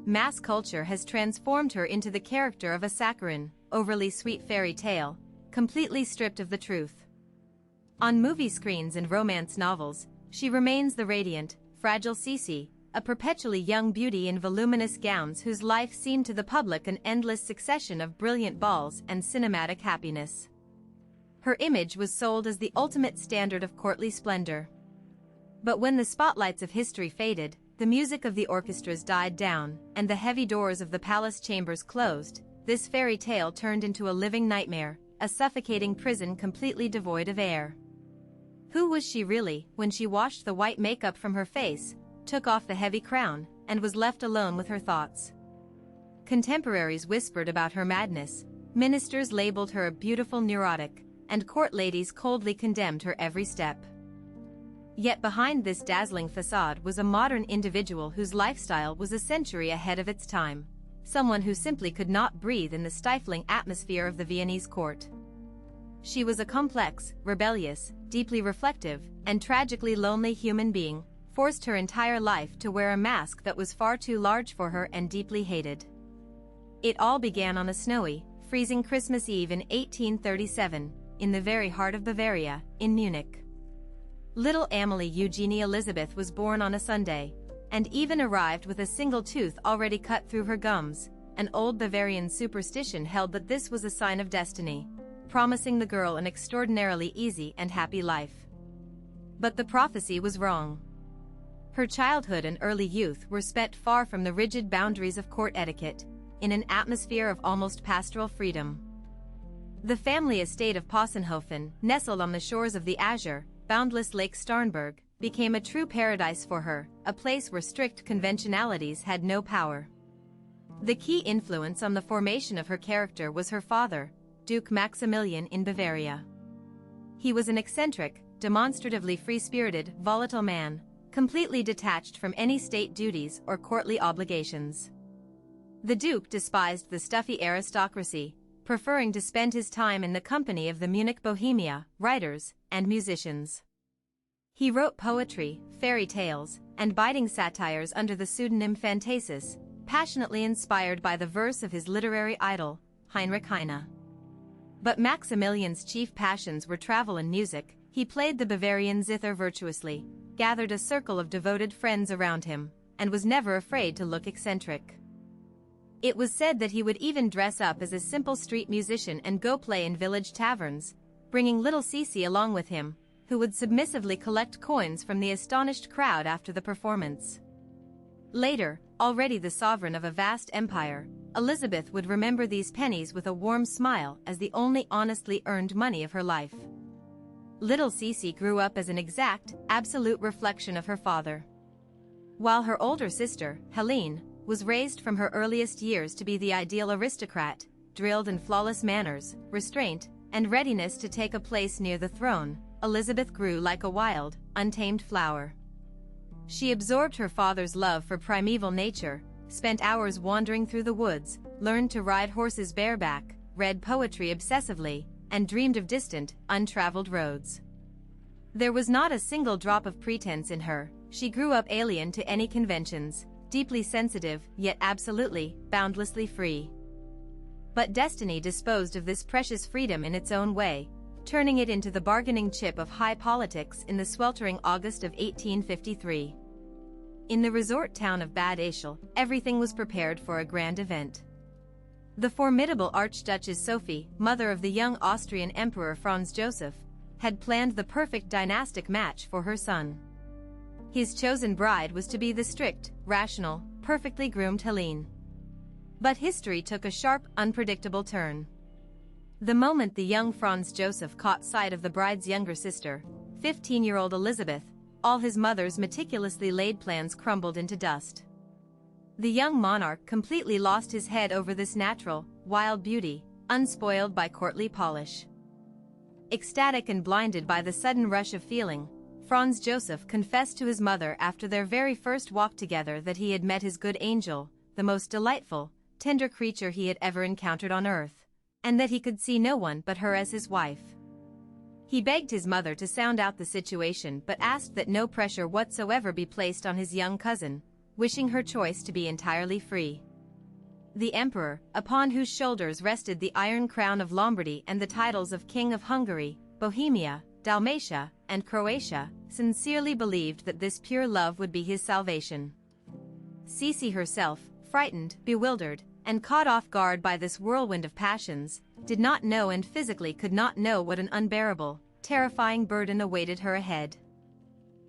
mass culture has transformed her into the character of a saccharine, overly sweet fairy tale, completely stripped of the truth. On movie screens and romance novels, she remains the radiant, fragile Sisi, a perpetually young beauty in voluminous gowns whose life seemed to the public an endless succession of brilliant balls and cinematic happiness. Her image was sold as the ultimate standard of courtly splendor. But when the spotlights of history faded, the music of the orchestras died down, and the heavy doors of the palace chambers closed, this fairy tale turned into a living nightmare, a suffocating prison completely devoid of air. Who was she really, when she washed the white makeup from her face, took off the heavy crown, and was left alone with her thoughts? Contemporaries whispered about her madness, ministers labeled her a beautiful neurotic, and court ladies coldly condemned her every step. Yet behind this dazzling facade was a modern individual whose lifestyle was a century ahead of its time, someone who simply could not breathe in the stifling atmosphere of the Viennese court. She was a complex, rebellious, deeply reflective, and tragically lonely human being, forced her entire life to wear a mask that was far too large for her and deeply hated. It all began on a snowy, freezing Christmas Eve in 1837, in the very heart of Bavaria, in Munich. Little Amelie Eugenie Elizabeth was born on a Sunday, and even arrived with a single tooth already cut through her gums. An old Bavarian superstition held that this was a sign of destiny, promising the girl an extraordinarily easy and happy life. But the prophecy was wrong. Her childhood and early youth were spent far from the rigid boundaries of court etiquette, in an atmosphere of almost pastoral freedom. The family estate of Possenhofen, nestled on the shores of the azure, boundless Lake Starnberg, became a true paradise for her, a place where strict conventionalities had no power. The key influence on the formation of her character was her father, Duke Maximilian in Bavaria. He was an eccentric, demonstratively free-spirited, volatile man, completely detached from any state duties or courtly obligations. The Duke despised the stuffy aristocracy, preferring to spend his time in the company of the Munich bohemia, writers, and musicians. He wrote poetry, fairy tales, and biting satires under the pseudonym Phantasis, passionately inspired by the verse of his literary idol, Heinrich Heine. But Maximilian's chief passions were travel and music. He played the Bavarian zither virtuously, gathered a circle of devoted friends around him, and was never afraid to look eccentric. It was said that he would even dress up as a simple street musician and go play in village taverns, bringing little Sisi along with him, who would submissively collect coins from the astonished crowd after the performance. Later, already the sovereign of a vast empire, Elizabeth would remember these pennies with a warm smile as the only honestly earned money of her life. Little Sisi grew up as an exact, absolute reflection of her father. While her older sister, Helene, was raised from her earliest years to be the ideal aristocrat, drilled in flawless manners, restraint, and readiness to take a place near the throne, Elizabeth grew like a wild, untamed flower. She absorbed her father's love for primeval nature, spent hours wandering through the woods, learned to ride horses bareback, read poetry obsessively, and dreamed of distant, untraveled roads. There was not a single drop of pretense in her. She grew up alien to any conventions, deeply sensitive, yet absolutely, boundlessly free. But destiny disposed of this precious freedom in its own way, turning it into the bargaining chip of high politics in the sweltering August of 1853. In the resort town of Bad Ischl, everything was prepared for a grand event. The formidable Archduchess Sophie, mother of the young Austrian Emperor Franz Joseph, had planned the perfect dynastic match for her son. His chosen bride was to be the strict, rational, perfectly groomed Helene. But history took a sharp, unpredictable turn. The moment the young Franz Joseph caught sight of the bride's younger sister, 15-year-old Elizabeth, all his mother's meticulously laid plans crumbled into dust. The young monarch completely lost his head over this natural, wild beauty, unspoiled by courtly polish. Ecstatic and blinded by the sudden rush of feeling, Franz Joseph confessed to his mother after their very first walk together that he had met his good angel, the most delightful, tender creature he had ever encountered on earth, and that he could see no one but her as his wife. He begged his mother to sound out the situation but asked that no pressure whatsoever be placed on his young cousin, wishing her choice to be entirely free. The emperor, upon whose shoulders rested the iron crown of Lombardy and the titles of King of Hungary, Bohemia, Dalmatia, and Croatia, sincerely believed that this pure love would be his salvation. Sisi herself, frightened, bewildered, and caught off guard by this whirlwind of passions, did not know and physically could not know what an unbearable, terrifying burden awaited her ahead.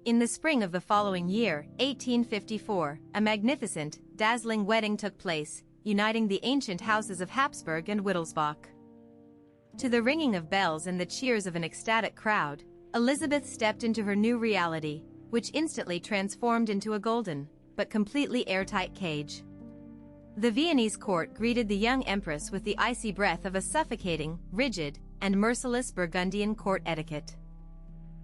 In the spring of the following year, 1854, a magnificent, dazzling wedding took place, uniting the ancient houses of Habsburg and Wittelsbach. To the ringing of bells and the cheers of an ecstatic crowd, Elizabeth stepped into her new reality, which instantly transformed into a golden, but completely airtight cage. The Viennese court greeted the young empress with the icy breath of a suffocating, rigid, and merciless Burgundian court etiquette.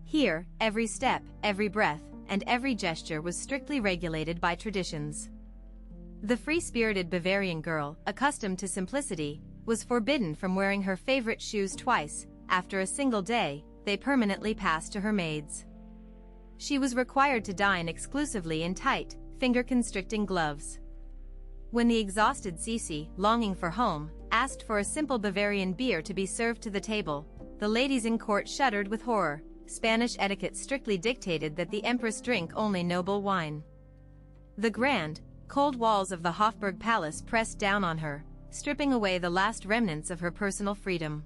Here, every step, every breath, and every gesture was strictly regulated by traditions. The free-spirited Bavarian girl, accustomed to simplicity, was forbidden from wearing her favorite shoes twice. After a single day, they permanently passed to her maids. She was required to dine exclusively in tight, finger-constricting gloves. When the exhausted Sisi, longing for home, asked for a simple Bavarian beer to be served to the table, the ladies in court shuddered with horror. Spanish etiquette strictly dictated that the empress drink only noble wine. The grand, cold walls of the Hofburg Palace pressed down on her, stripping away the last remnants of her personal freedom.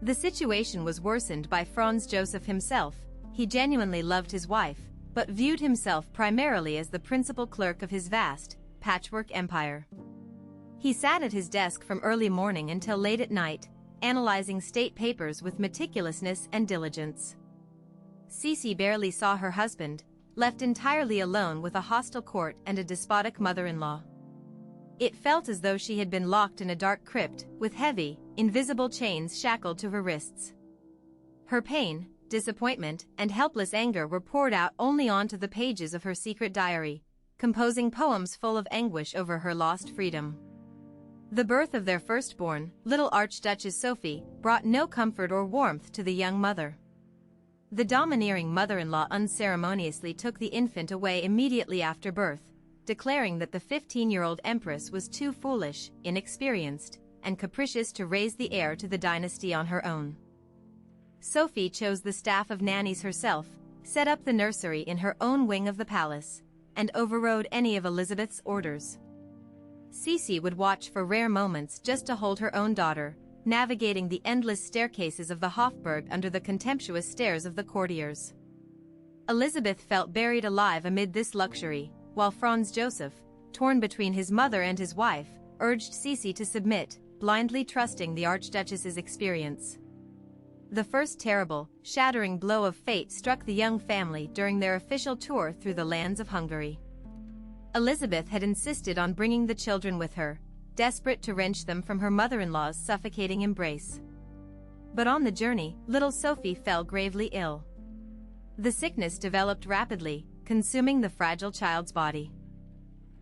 The situation was worsened by Franz Joseph himself. He genuinely loved his wife, but viewed himself primarily as the principal clerk of his vast, patchwork empire. He sat at his desk from early morning until late at night, analyzing state papers with meticulousness and diligence. Sisi barely saw her husband, left entirely alone with a hostile court and a despotic mother-in-law. It felt as though she had been locked in a dark crypt, with heavy, invisible chains shackled to her wrists. Her pain, disappointment, and helpless anger were poured out only onto the pages of her secret diary, composing poems full of anguish over her lost freedom. The birth of their firstborn, little Archduchess Sophie, brought no comfort or warmth to the young mother. The domineering mother-in-law unceremoniously took the infant away immediately after birth, declaring that the 15-year-old empress was too foolish, inexperienced, and capricious to raise the heir to the dynasty on her own. Sophie chose the staff of nannies herself, set up the nursery in her own wing of the palace, and overrode any of Elizabeth's orders. Sisi would watch for rare moments just to hold her own daughter, navigating the endless staircases of the Hofburg under the contemptuous stares of the courtiers. Elizabeth felt buried alive amid this luxury, while Franz Joseph, torn between his mother and his wife, urged Sisi to submit, blindly trusting the Archduchess's experience. The first terrible, shattering blow of fate struck the young family during their official tour through the lands of Hungary. Elizabeth had insisted on bringing the children with her, desperate to wrench them from her mother-in-law's suffocating embrace. But on the journey, little Sophie fell gravely ill. The sickness developed rapidly, consuming the fragile child's body.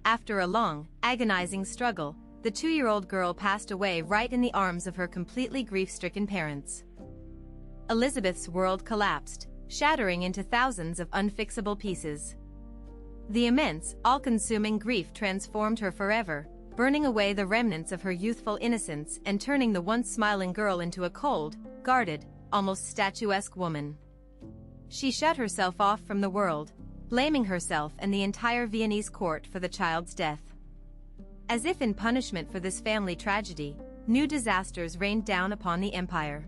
After a long, agonizing struggle, the 2-year-old girl passed away right in the arms of her completely grief-stricken parents. Elizabeth's world collapsed, shattering into thousands of unfixable pieces. The immense, all-consuming grief transformed her forever, burning away the remnants of her youthful innocence and turning the once smiling girl into a cold, guarded, almost statuesque woman. She shut herself off from the world, blaming herself and the entire Viennese court for the child's death. As if in punishment for this family tragedy, new disasters rained down upon the empire.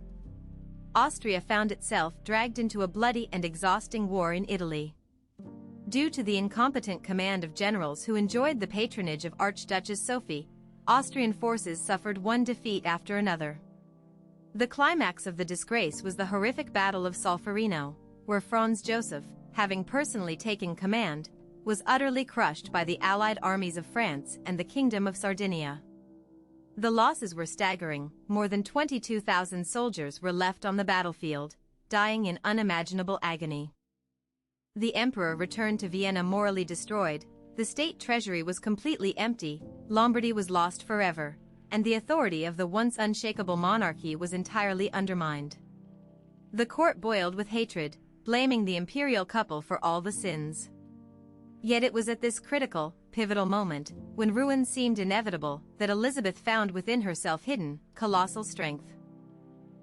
Austria found itself dragged into a bloody and exhausting war in Italy. Due to the incompetent command of generals who enjoyed the patronage of Archduchess Sophie, Austrian forces suffered one defeat after another. The climax of the disgrace was the horrific Battle of Solferino, where Franz Joseph, having personally taken command, was utterly crushed by the allied armies of France and the Kingdom of Sardinia. The losses were staggering. More than 22,000 soldiers were left on the battlefield, dying in unimaginable agony. The emperor returned to Vienna morally destroyed, the state treasury was completely empty, Lombardy was lost forever, and the authority of the once unshakable monarchy was entirely undermined. The court boiled with hatred, blaming the imperial couple for all the sins. Yet it was at this critical, pivotal moment, when ruin seemed inevitable, that Elizabeth found within herself hidden, colossal strength.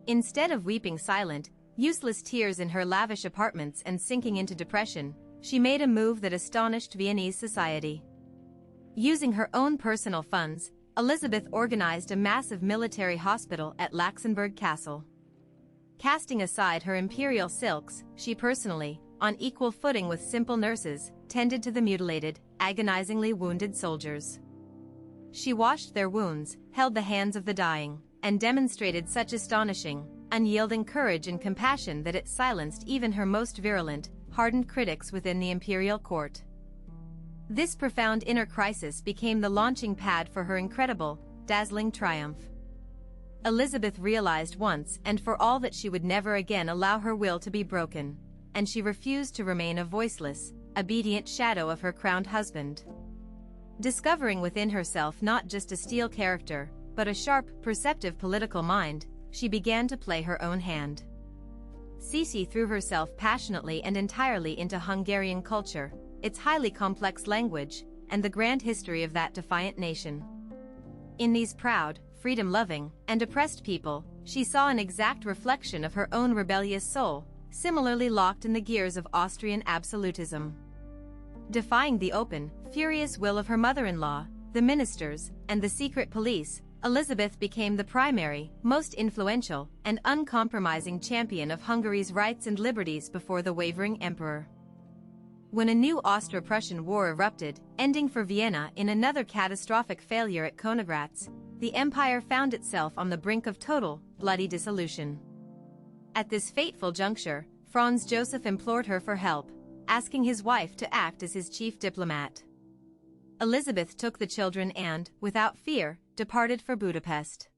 Instead of weeping silent, useless tears in her lavish apartments and sinking into depression, she made a move that astonished Viennese society. Using her own personal funds, Elizabeth organized a massive military hospital at Laxenburg Castle. Casting aside her imperial silks, she personally, on equal footing with simple nurses, tended to the mutilated, agonizingly wounded soldiers. She washed their wounds, held the hands of the dying, and demonstrated such astonishing, unyielding courage and compassion that it silenced even her most virulent, hardened critics within the imperial court. This profound inner crisis became the launching pad for her incredible, dazzling triumph. Elizabeth realized once and for all that she would never again allow her will to be broken, and she refused to remain a voiceless, obedient shadow of her crowned husband. Discovering within herself not just a steel character, but a sharp, perceptive political mind, she began to play her own hand. Sisi threw herself passionately and entirely into Hungarian culture, its highly complex language, and the grand history of that defiant nation. In these proud, freedom-loving, and oppressed people, she saw an exact reflection of her own rebellious soul, similarly locked in the gears of Austrian absolutism. Defying the open, furious will of her mother-in-law, the ministers, and the secret police, Elizabeth became the primary, most influential, and uncompromising champion of Hungary's rights and liberties before the wavering emperor. When a new Austro-Prussian war erupted, ending for Vienna in another catastrophic failure at Königgrätz, the empire found itself on the brink of total, bloody dissolution. At this fateful juncture, Franz Joseph implored her for help, asking his wife to act as his chief diplomat. Elizabeth took the children and, without fear, departed for Budapest.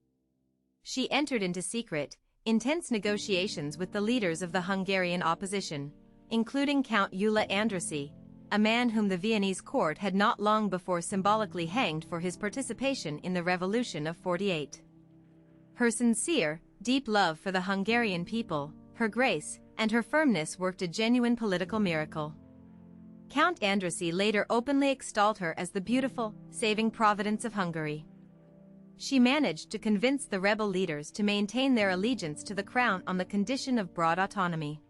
She entered into secret, intense negotiations with the leaders of the Hungarian opposition, including Count Gyula Andrássy, a man whom the Viennese court had not long before symbolically hanged for his participation in the Revolution of '48. Her sincere, deep love for the Hungarian people, her grace, and her firmness worked a genuine political miracle. Count Andrássy later openly extolled her as the beautiful, saving providence of Hungary. She managed to convince the rebel leaders to maintain their allegiance to the crown on the condition of broad autonomy.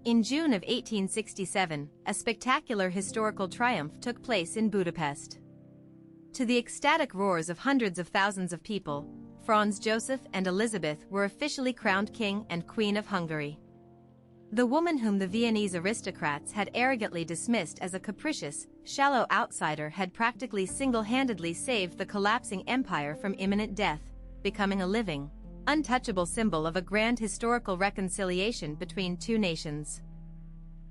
In June of 1867, a spectacular historical triumph took place in Budapest. To the ecstatic roars of hundreds of thousands of people, Franz Joseph and Elizabeth were officially crowned King and Queen of Hungary. The woman whom the Viennese aristocrats had arrogantly dismissed as a capricious, shallow outsider had practically single-handedly saved the collapsing empire from imminent death, becoming a living, untouchable symbol of a grand historical reconciliation between two nations.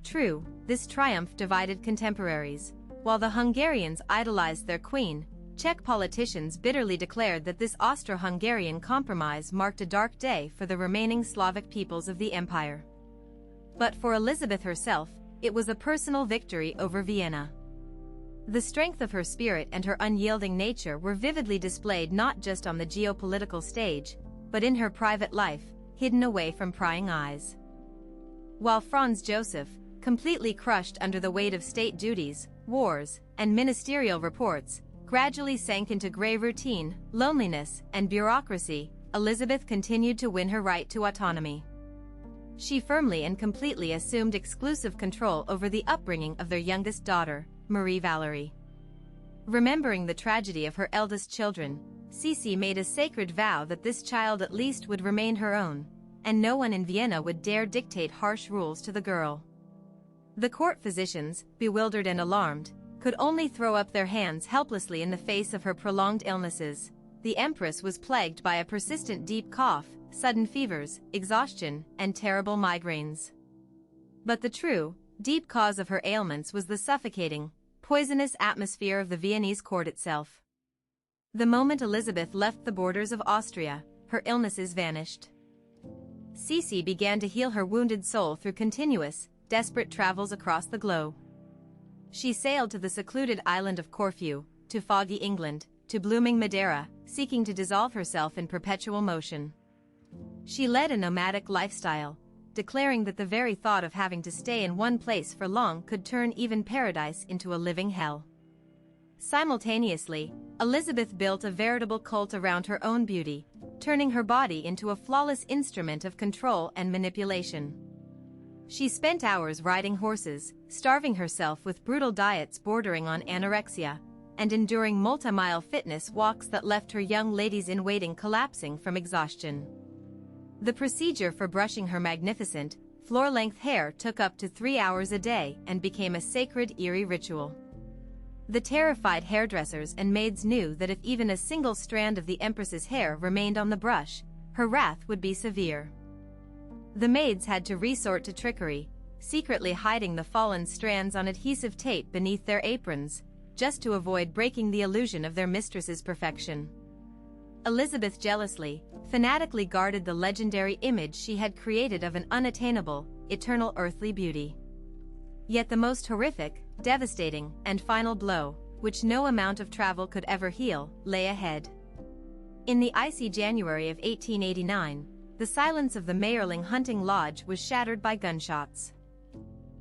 True, this triumph divided contemporaries. While the Hungarians idolized their queen, Czech politicians bitterly declared that this Austro-Hungarian compromise marked a dark day for the remaining Slavic peoples of the empire. But for Elizabeth herself, it was a personal victory over Vienna. The strength of her spirit and her unyielding nature were vividly displayed not just on the geopolitical stage, but in her private life, hidden away from prying eyes. While Franz Joseph, completely crushed under the weight of state duties, wars, and ministerial reports, gradually sank into gray routine, loneliness, and bureaucracy, Elizabeth continued to win her right to autonomy. She firmly and completely assumed exclusive control over the upbringing of their youngest daughter, Marie Valerie. Remembering the tragedy of her eldest children, Sisi made a sacred vow that this child at least would remain her own, and no one in Vienna would dare dictate harsh rules to the girl. The court physicians, bewildered and alarmed, could only throw up their hands helplessly in the face of her prolonged illnesses. The Empress was plagued by a persistent deep cough, sudden fevers, exhaustion, and terrible migraines. But the true, deep cause of her ailments was the suffocating, poisonous atmosphere of the Viennese court itself. The moment Elizabeth left the borders of Austria, her illnesses vanished. Sisi began to heal her wounded soul through continuous, desperate travels across the globe. She sailed to the secluded island of Corfu, to foggy England, to blooming Madeira, seeking to dissolve herself in perpetual motion. She led a nomadic lifestyle, declaring that the very thought of having to stay in one place for long could turn even paradise into a living hell. Simultaneously, Elizabeth built a veritable cult around her own beauty, turning her body into a flawless instrument of control and manipulation. She spent hours riding horses, starving herself with brutal diets bordering on anorexia, and enduring multi-mile fitness walks that left her young ladies-in-waiting collapsing from exhaustion. The procedure for brushing her magnificent, floor-length hair took up to 3 hours a day and became a sacred, eerie ritual. The terrified hairdressers and maids knew that if even a single strand of the Empress's hair remained on the brush, her wrath would be severe. The maids had to resort to trickery, secretly hiding the fallen strands on adhesive tape beneath their aprons, just to avoid breaking the illusion of their mistress's perfection. Elizabeth jealously, fanatically guarded the legendary image she had created of an unattainable, eternal earthly beauty. Yet the most horrific, devastating, and final blow, which no amount of travel could ever heal, lay ahead. In the icy January of 1889, the silence of the Mayerling hunting lodge was shattered by gunshots.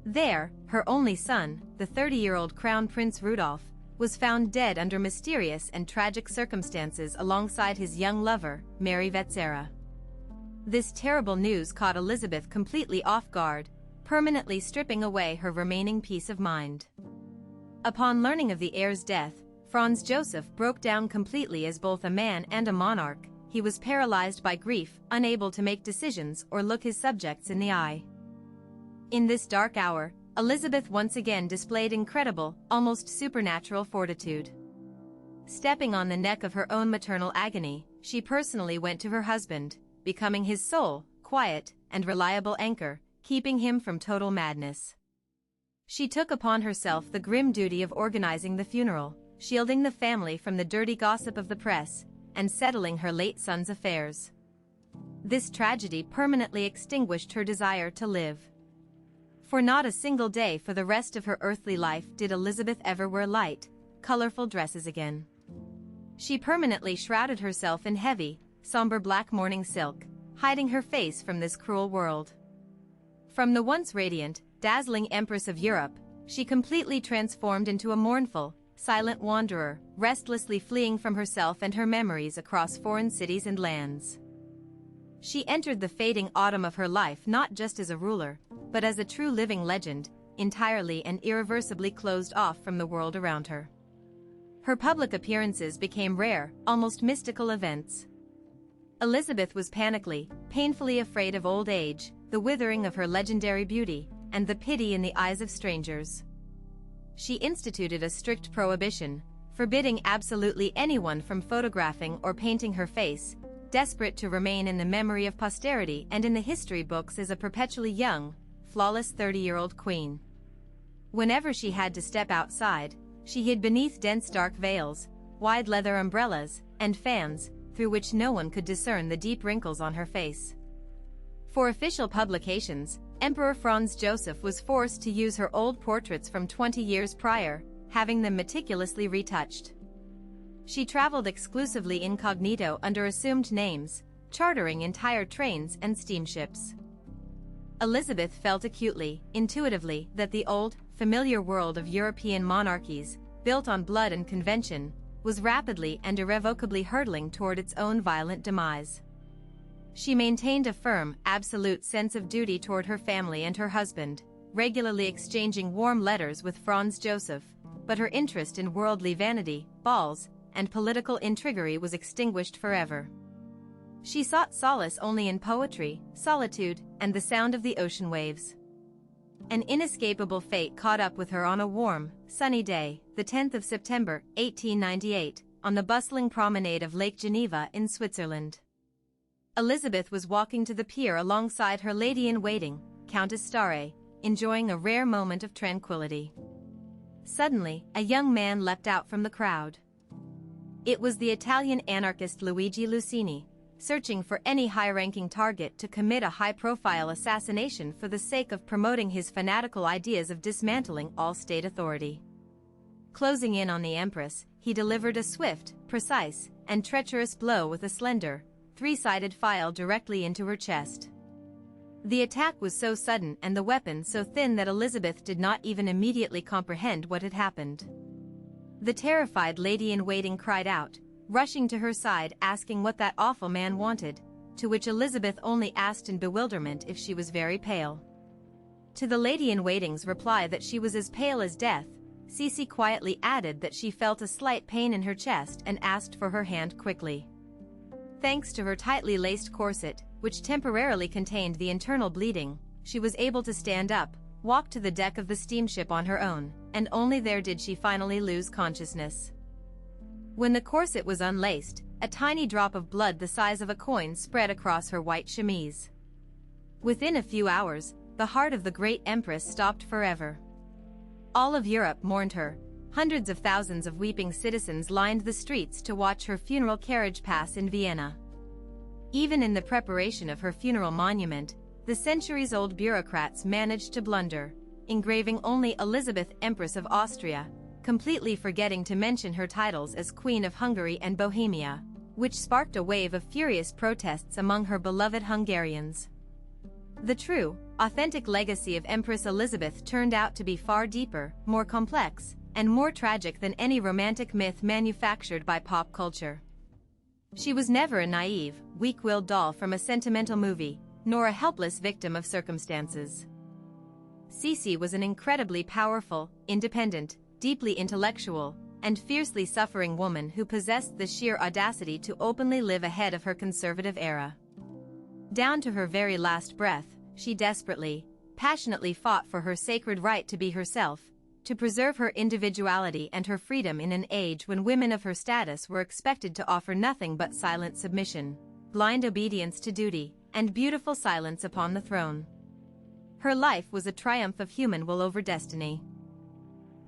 There, her only son, the 30-year-old Crown Prince Rudolf, was found dead under mysterious and tragic circumstances alongside his young lover, Mary Vetzera. This terrible news caught Elizabeth completely off guard, permanently stripping away her remaining peace of mind. Upon learning of the heir's death, Franz Joseph broke down completely as both a man and a monarch. He was paralyzed by grief, unable to make decisions or look his subjects in the eye. In this dark hour, Elizabeth once again displayed incredible, almost supernatural fortitude. Stepping on the neck of her own maternal agony, she personally went to her husband, becoming his sole, quiet, and reliable anchor, keeping him from total madness. She took upon herself the grim duty of organizing the funeral, shielding the family from the dirty gossip of the press, and settling her late son's affairs. This tragedy permanently extinguished her desire to live. For not a single day for the rest of her earthly life did Elizabeth ever wear light, colorful dresses again. She permanently shrouded herself in heavy, somber black mourning silk, hiding her face from this cruel world. From the once radiant, dazzling Empress of Europe, she completely transformed into a mournful, silent wanderer, restlessly fleeing from herself and her memories across foreign cities and lands. She entered the fading autumn of her life not just as a ruler, but as a true living legend, entirely and irreversibly closed off from the world around her. Her public appearances became rare, almost mystical events. Elizabeth was painfully afraid of old age, the withering of her legendary beauty, and the pity in the eyes of strangers. She instituted a strict prohibition, forbidding absolutely anyone from photographing or painting her face, desperate to remain in the memory of posterity and in the history books as a perpetually young, flawless 30-year-old queen. Whenever she had to step outside, she hid beneath dense dark veils, wide leather umbrellas, and fans, through which no one could discern the deep wrinkles on her face. For official publications, Emperor Franz Joseph was forced to use her old portraits from 20 years prior, having them meticulously retouched. She traveled exclusively incognito under assumed names, chartering entire trains and steamships. Elizabeth felt acutely, intuitively, that the old, familiar world of European monarchies, built on blood and convention, was rapidly and irrevocably hurtling toward its own violent demise. She maintained a firm, absolute sense of duty toward her family and her husband, regularly exchanging warm letters with Franz Joseph, but her interest in worldly vanity, balls, and political intriguery was extinguished forever. She sought solace only in poetry, solitude, and the sound of the ocean waves. An inescapable fate caught up with her on a warm, sunny day, the 10th of September, 1898, on the bustling promenade of Lake Geneva in Switzerland. Elizabeth was walking to the pier alongside her lady-in-waiting, Countess Staré, enjoying a rare moment of tranquility. Suddenly, a young man leapt out from the crowd. It was the Italian anarchist Luigi Lucini, searching for any high-ranking target to commit a high-profile assassination for the sake of promoting his fanatical ideas of dismantling all state authority. Closing in on the Empress, he delivered a swift, precise, and treacherous blow with a slender, three-sided file directly into her chest. The attack was so sudden and the weapon so thin that Elizabeth did not even immediately comprehend what had happened. The terrified lady-in-waiting cried out, rushing to her side asking what that awful man wanted, to which Elizabeth only asked in bewilderment if she was very pale. To the lady-in-waiting's reply that she was as pale as death, Sisi quietly added that she felt a slight pain in her chest and asked for her hand quickly. Thanks to her tightly laced corset, which temporarily contained the internal bleeding, she was able to stand up, walk to the deck of the steamship on her own, and only there did she finally lose consciousness. When the corset was unlaced, a tiny drop of blood the size of a coin spread across her white chemise. Within a few hours, the heart of the great empress stopped forever. All of Europe mourned her. Hundreds of thousands of weeping citizens lined the streets to watch her funeral carriage pass in Vienna. Even in the preparation of her funeral monument, the centuries-old bureaucrats managed to blunder, engraving only Elizabeth, Empress of Austria, completely forgetting to mention her titles as Queen of Hungary and Bohemia, which sparked a wave of furious protests among her beloved Hungarians. The true, authentic legacy of Empress Elizabeth turned out to be far deeper, more complex, and more tragic than any romantic myth manufactured by pop culture. She was never a naive, weak-willed doll from a sentimental movie, nor a helpless victim of circumstances. Sisi was an incredibly powerful, independent, deeply intellectual, and fiercely suffering woman who possessed the sheer audacity to openly live ahead of her conservative era. Down to her very last breath, she desperately, passionately fought for her sacred right to be herself, to preserve her individuality and her freedom in an age when women of her status were expected to offer nothing but silent submission, blind obedience to duty, and beautiful silence upon the throne. Her life was a triumph of human will over destiny.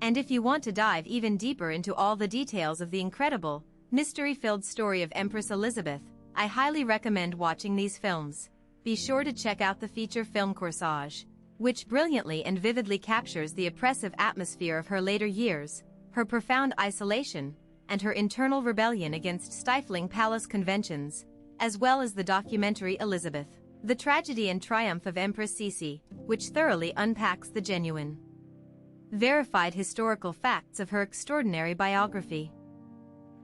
And if you want to dive even deeper into all the details of the incredible, mystery-filled story of Empress Elizabeth, I highly recommend watching these films. Be sure to check out the feature film Corsage, which brilliantly and vividly captures the oppressive atmosphere of her later years, her profound isolation, and her internal rebellion against stifling palace conventions, as well as the documentary Elizabeth, The Tragedy and Triumph of Empress Sisi, which thoroughly unpacks the genuine, verified historical facts of her extraordinary biography.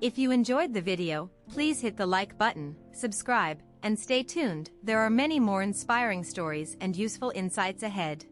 If you enjoyed the video, please hit the like button, subscribe, and stay tuned. There are many more inspiring stories and useful insights ahead.